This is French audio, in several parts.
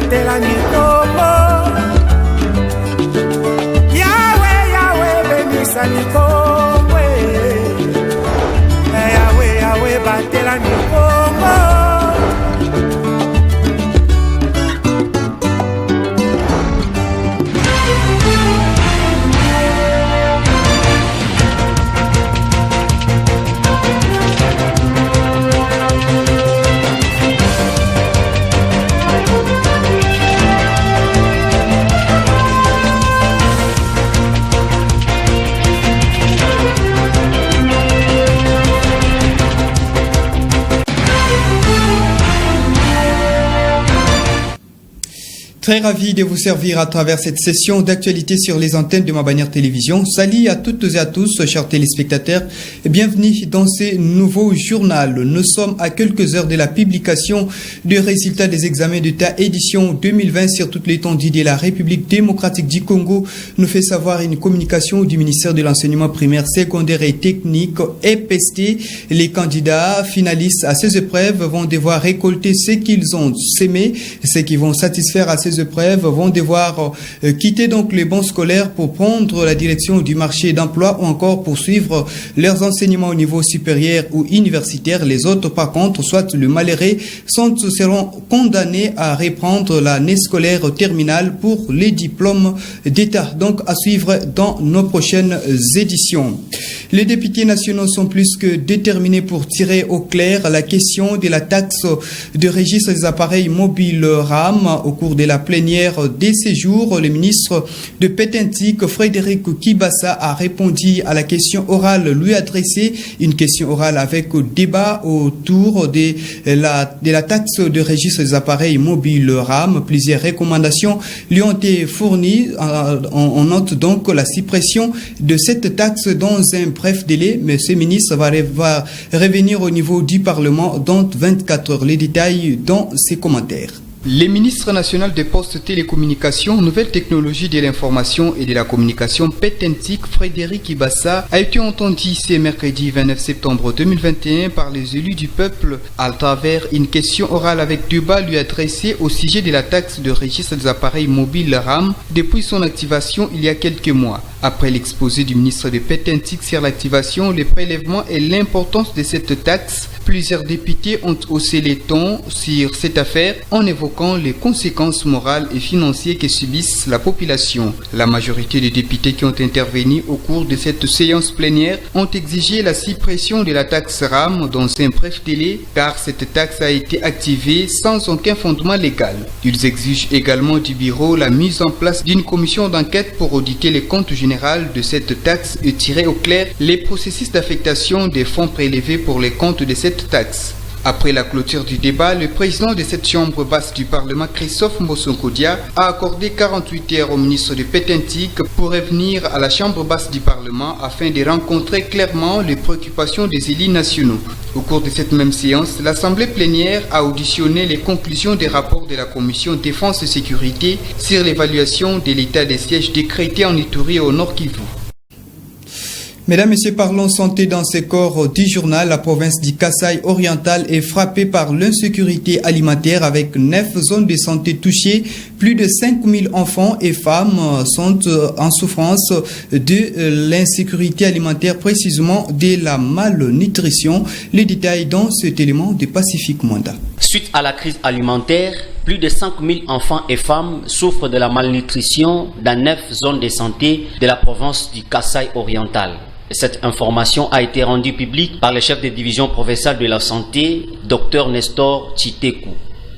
batela mikombo. Yahweh, Yahweh, benisa mikombo. Yahweh, Yahweh, batela mikombo. Très ravi de vous servir à travers cette session d'actualité sur les antennes de ma bannière télévision. Salut à toutes et à tous, chers téléspectateurs, et bienvenue dans ce nouveau journal. Nous sommes à quelques heures de la publication des résultats des examens d'État édition 2020 sur toute l'étendue de la République démocratique du Congo, nous fait savoir une communication du ministère de l'enseignement primaire, secondaire et technique, EPST. Les candidats finalistes à ces épreuves vont devoir récolter ce qu'ils ont semé, ce qui vont satisfaire à ces épreuves vont devoir quitter donc les bancs scolaires pour prendre la direction du marché d'emploi ou encore poursuivre leurs enseignements au niveau supérieur ou universitaire. Les autres, par contre, soit le malheureux, seront condamnés à reprendre l'année scolaire terminale pour les diplômes d'État. Donc, à suivre dans nos prochaines éditions. Les députés nationaux sont plus que déterminés pour tirer au clair la question de la taxe de registre des appareils mobiles RAM au cours de la plénière des séjours. Le ministre de Pétentique, Frédéric Kibassa, a répondu à la question orale lui adressée, une question orale avec débat autour de la taxe de registre des appareils mobiles RAM. Plusieurs recommandations lui ont été fournies. On note donc la suppression de cette taxe dans un bref délai, mais ce ministre va revenir au niveau du Parlement dans 24 heures. Les détails dans ses commentaires. Le ministre national des Postes, Télécommunications, Nouvelles Technologies de l'Information et de la Communication, Pétentique, Frédéric Kibassa, a été entendu ce mercredi 29 septembre 2021 par les élus du peuple à travers une question orale avec débat lui adressée au sujet de la taxe de registre des appareils mobiles RAM depuis son activation il y a quelques mois. Après l'exposé du ministre de Pétentique sur l'activation, le prélèvement et l'importance de cette taxe, plusieurs députés ont haussé les tons sur cette affaire en évoquant les conséquences morales et financières que subissent la population. La majorité des députés qui ont intervenu au cours de cette séance plénière ont exigé la suppression de la taxe RAM dans un bref délai car cette taxe a été activée sans aucun fondement légal. Ils exigent également du bureau la mise en place d'une commission d'enquête pour auditer les comptes généraux de cette taxe et tirer au clair les processus d'affectation des fonds prélevés pour les comptes de cette taxe. Après la clôture du débat, le président de cette chambre basse du Parlement, Christophe Mbosonkodia, a accordé 48 heures au ministre de Pétentique pour revenir à la chambre basse du Parlement afin de rencontrer clairement les préoccupations des élus nationaux. Au cours de cette même séance, l'Assemblée plénière a auditionné les conclusions des rapports de la Commission Défense et Sécurité sur l'évaluation de l'état des sièges décrété en Ituri et au Nord Kivu. Mesdames, Messieurs, parlons santé dans ce corps du journal. La province du Kasaï oriental est frappée par l'insécurité alimentaire avec 9 zones de santé touchées. Plus de 5000 enfants et femmes sont en souffrance de l'insécurité alimentaire, précisément de la malnutrition. Les détails dans cet élément de Pacifique Mwanda. Suite à la crise alimentaire, plus de 5000 enfants et femmes souffrent de la malnutrition dans 9 zones de santé de la province du Kasaï oriental. Cette information a été rendue publique par le chef de division provinciale de la santé, Dr Nestor Chiteku.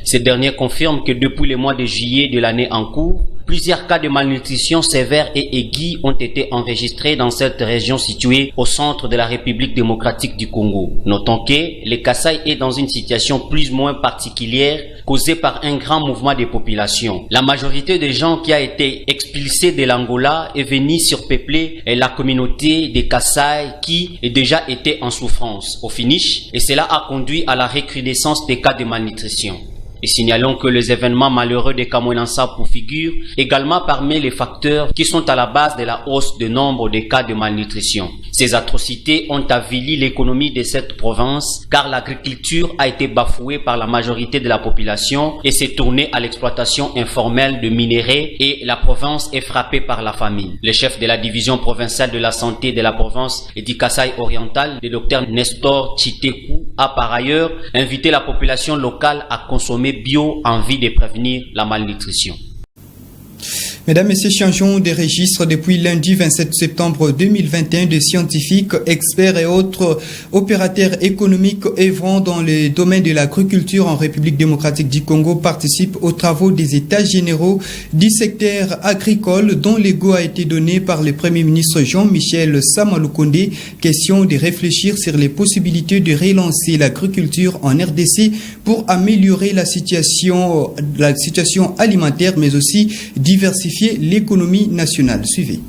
Ce dernier confirme que depuis le mois de juillet de l'année en cours, plusieurs cas de malnutrition sévère et aiguë ont été enregistrés dans cette région située au centre de la République démocratique du Congo. Notons que le Kasaï est dans une situation plus ou moins particulière causée par un grand mouvement de population. La majorité des gens qui a été expulsés de l'Angola est venue surpeupler la communauté des Kasaï qui est déjà été en souffrance au finish et cela a conduit à la recrudescence des cas de malnutrition. Et signalons que les événements malheureux de Kamwenansapu figurent également parmi les facteurs qui sont à la base de la hausse du nombre de cas de malnutrition. Ces atrocités ont avili l'économie de cette province car l'agriculture a été bafouée par la majorité de la population et s'est tournée à l'exploitation informelle de minerais et la province est frappée par la famine. Le chef de la division provinciale de la santé de la province du Kasaï oriental, le docteur Nestor Chitekou, a par ailleurs invité la population locale à consommer bio en vue de prévenir la malnutrition. Mesdames et messieurs, changeons de registre. Depuis lundi 27 septembre 2021, des scientifiques, experts et autres opérateurs économiques œuvrant dans le domaine de l'agriculture en République démocratique du Congo participent aux travaux des États généraux du secteur agricole dont le go a été donné par le Premier ministre Jean-Michel Sama-Lukonde. Question de réfléchir sur les possibilités de relancer l'agriculture en RDC pour améliorer la situation alimentaire mais aussi diversifier l'économie nationale. Suivez.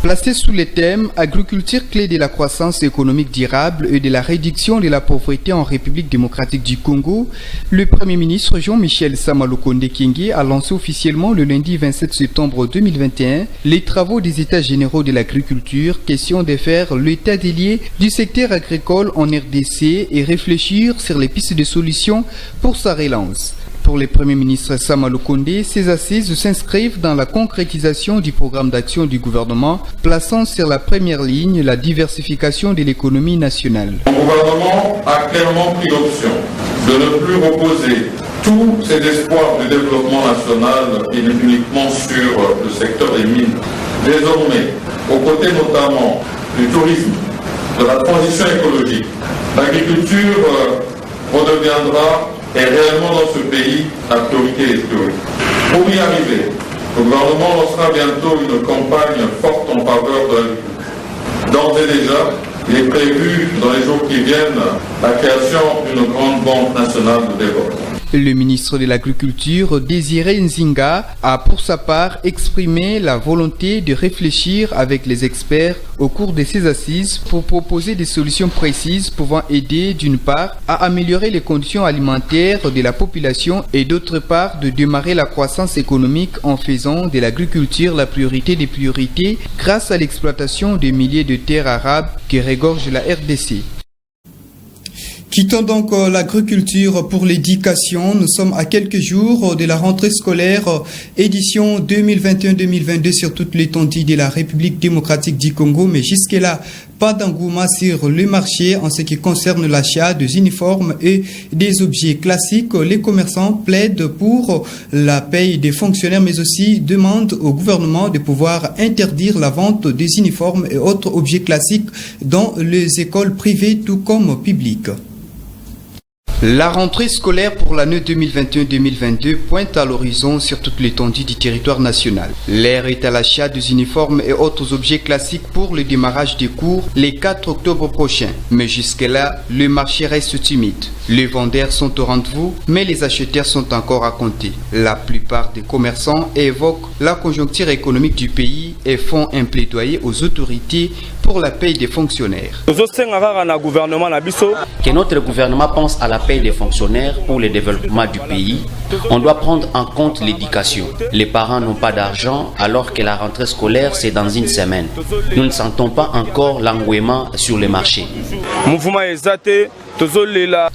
Placé sous le thème « Agriculture clé de la croissance économique durable et de la réduction de la pauvreté en République démocratique du Congo », le Premier ministre Jean-Michel Sama-Lukonde Kyenge a lancé officiellement le lundi 27 septembre 2021 les travaux des États généraux de l'agriculture, question de faire l'état des lieux du secteur agricole en RDC et réfléchir sur les pistes de solutions pour sa relance. Pour le Premier ministre Sama-Lukonde, ces assises s'inscrivent dans la concrétisation du programme d'action du gouvernement, plaçant sur la première ligne la diversification de l'économie nationale. Le gouvernement a clairement pris l'option de ne plus reposer tous ses espoirs de développement national et uniquement sur le secteur des mines. Désormais, aux côtés notamment du tourisme, de la transition écologique, l'agriculture redeviendra est réellement dans ce pays la priorité historique. Pour y arriver, le gouvernement lancera bientôt une campagne forte en faveur de l'agriculture. D'ores et déjà, il est prévu dans les jours qui viennent la création d'une grande banque nationale de développement. Le ministre de l'Agriculture, Désiré Nzinga, a pour sa part exprimé la volonté de réfléchir avec les experts au cours de ces assises pour proposer des solutions précises pouvant aider d'une part à améliorer les conditions alimentaires de la population et d'autre part de démarrer la croissance économique en faisant de l'agriculture la priorité des priorités grâce à l'exploitation des milliers de terres arables qui regorgent la RDC. Quittons donc l'agriculture pour l'éducation. Nous sommes à quelques jours de la rentrée scolaire édition 2021-2022 sur toute l'étendue de la République démocratique du Congo. Mais jusque-là, pas d'engouement sur le marché en ce qui concerne l'achat des uniformes et des objets classiques. Les commerçants plaident pour la paye des fonctionnaires mais aussi demandent au gouvernement de pouvoir interdire la vente des uniformes et autres objets classiques dans les écoles privées tout comme publiques. La rentrée scolaire pour l'année 2021-2022 pointe à l'horizon sur toute l'étendue du territoire national. L'heure est à l'achat des uniformes et autres objets classiques pour le démarrage des cours le 4 octobre prochain. Mais jusque-là, le marché reste timide. Les vendeurs sont au rendez-vous, mais les acheteurs sont encore à compter. La plupart des commerçants évoquent la conjoncture économique du pays et font un plaidoyer aux autorités pour la paye des fonctionnaires. Que notre gouvernement pense à la paye des fonctionnaires pour le développement du pays, on doit prendre en compte l'éducation. Les parents n'ont pas d'argent alors que la rentrée scolaire c'est dans une semaine. Nous ne sentons pas encore l'engouement sur le marché.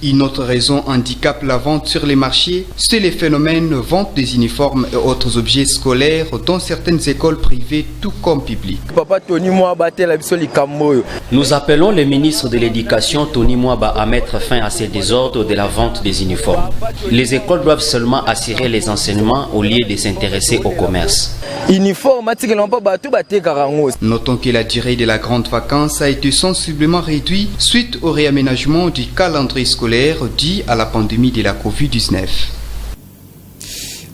Une autre raison handicape la vente sur les marchés, c'est le phénomène vente des uniformes et autres objets scolaires dans certaines écoles privées tout comme publiques. Nous appelons le ministre de l'Éducation, Tony Mwaba, à mettre fin à ces désordres de la vente des uniformes. Les écoles doivent seulement assurer les enseignements au lieu de s'intéresser au commerce. Notons que la durée de la grande vacance a été sensiblement réduite suite au réaménagement du calendrier scolaire dû à la pandémie de la Covid-19.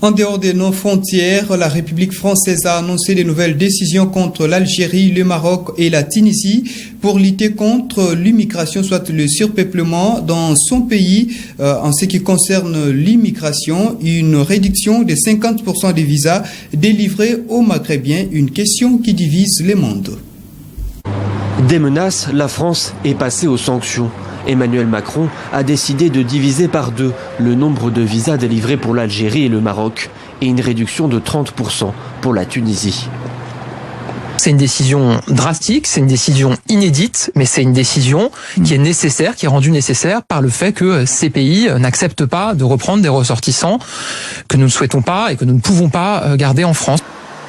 En dehors de nos frontières, la République française a annoncé de nouvelles décisions contre l'Algérie, le Maroc et la Tunisie pour lutter contre l'immigration, soit le surpeuplement dans son pays. En ce qui concerne l'immigration, une réduction de 50% des visas délivrés aux Maghrébiens, une question qui divise le monde. Des menaces, la France est passée aux sanctions. Emmanuel Macron a décidé de diviser par 2 le nombre de visas délivrés pour l'Algérie et le Maroc et une réduction de 30% pour la Tunisie. C'est une décision drastique, c'est une décision inédite, mais c'est une décision qui est nécessaire, qui est rendue nécessaire par le fait que ces pays n'acceptent pas de reprendre des ressortissants que nous ne souhaitons pas et que nous ne pouvons pas garder en France.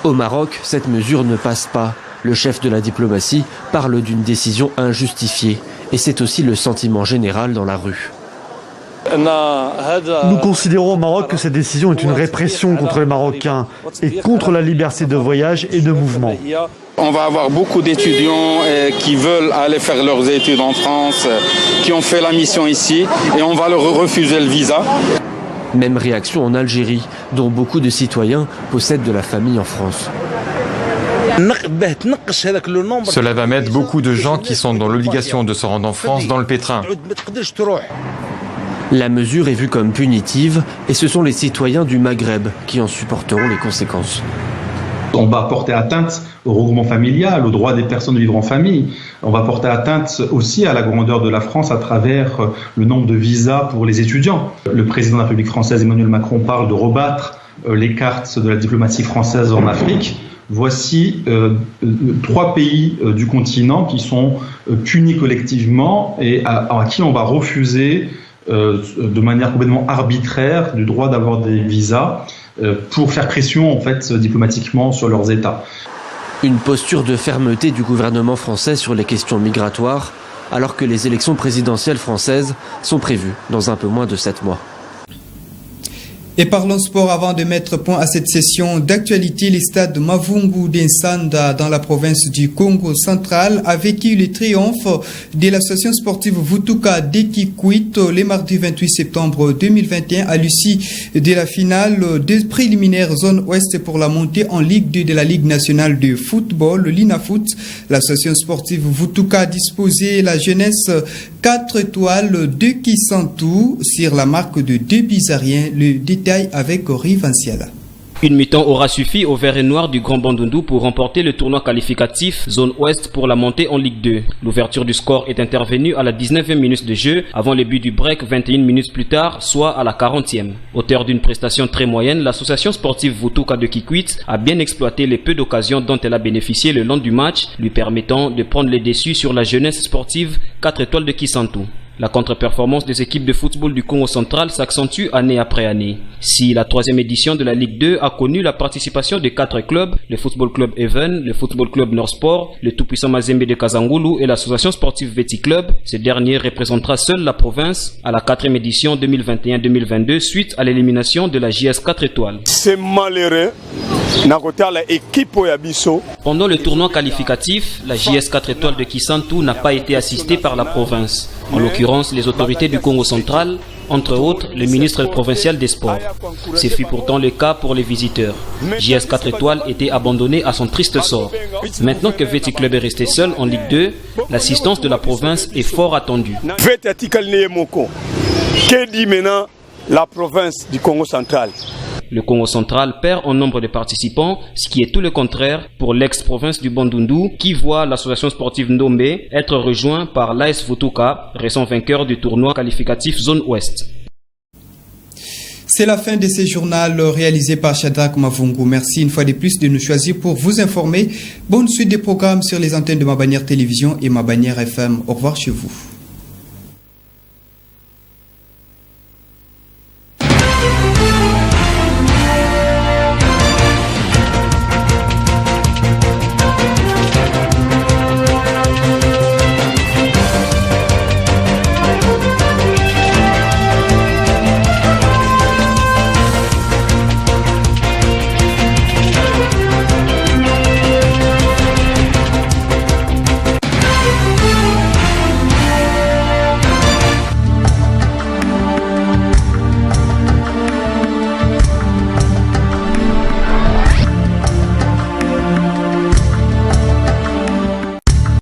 Au Maroc, cette mesure ne passe pas. Le chef de la diplomatie parle d'une décision injustifiée et c'est aussi le sentiment général dans la rue. Nous considérons au Maroc que cette décision est une répression contre les Marocains et contre la liberté de voyage et de mouvement. On va avoir beaucoup d'étudiants qui veulent aller faire leurs études en France, qui ont fait la mission ici, et on va leur refuser le visa. Même réaction en Algérie, dont beaucoup de citoyens possèdent de la famille en France. Cela va mettre beaucoup de gens qui sont dans l'obligation de se rendre en France dans le pétrin. La mesure est vue comme punitive et ce sont les citoyens du Maghreb qui en supporteront les conséquences. On va porter atteinte au regroupement familial, au droit des personnes de vivre en famille. On va porter atteinte aussi à la grandeur de la France à travers le nombre de visas pour les étudiants. Le président de la République française, Emmanuel Macron, parle de rebattre les cartes de la diplomatie française en Afrique. Voici 3 pays du continent qui sont punis collectivement et à qui on va refuser de manière complètement arbitraire du droit d'avoir des visas pour faire pression en fait diplomatiquement sur leurs États. Une posture de fermeté du gouvernement français sur les questions migratoires alors que les élections présidentielles françaises sont prévues dans un peu moins de 7 mois. Et parlons sport avant de mettre point à cette session d'actualité. Les stades Mavungu d'Ensanda dans la province du Congo central a vécu le triomphe de l'association sportive Vutuka d'Ekikwit le mardi 28 septembre 2021 à l'issue de la finale des préliminaires zone ouest pour la montée en Ligue 2 de la Ligue nationale de football, l'INAFoot. L'association sportive Vutuka a disposé la jeunesse 4 étoiles de Kisantu sur la marque de 2 bizarriens. Le détail avec Ori Vanciala. Une mi-temps aura suffi au vert et noir du Grand Bandundu pour remporter le tournoi qualificatif zone ouest pour la montée en Ligue 2. L'ouverture du score est intervenue à la 19e minute de jeu avant le but du break 21 minutes plus tard, soit à la 40e. Auteur d'une prestation très moyenne, l'association sportive Vutuka de Kikwit a bien exploité les peu d'occasions dont elle a bénéficié le long du match, lui permettant de prendre les dessus sur la jeunesse sportive 4 étoiles de Kisantu. La contre-performance des équipes de football du Congo central s'accentue année après année. Si la 3e édition de la Ligue 2 a connu la participation de 4 clubs, le Football Club Even, le Football Club Nord Sport, le tout-puissant Mazembe de Kazangulu et l'association sportive Veti Club, ce dernier représentera seul la province à la 4e édition 2021-2022 suite à l'élimination de la JS 4 étoiles. C'est malheureux. Pendant le tournoi qualificatif, la JS 4 étoiles de Kisantu n'a pas été assistée par la province. En l'occurrence, les autorités du Congo central, entre autres le ministre provincial des Sports. Ce fut pourtant le cas pour les visiteurs. JS 4 étoiles était abandonné à son triste sort. Maintenant que Veti Club est resté seul en Ligue 2, l'assistance de la province est fort attendue. Que dit maintenant la province du Congo central? Le Congo central perd en nombre de participants, ce qui est tout le contraire pour l'ex-province du Bandundu qui voit l'association sportive Ndombe être rejoint par l'AS Vutuka, récent vainqueur du tournoi qualificatif zone ouest. C'est la fin de ce journal réalisé par Shadrach Mavungu. Merci une fois de plus de nous choisir pour vous informer. Bonne suite des programmes sur les antennes de Ma Bannière Télévision et Ma Bannière FM. Au revoir chez vous.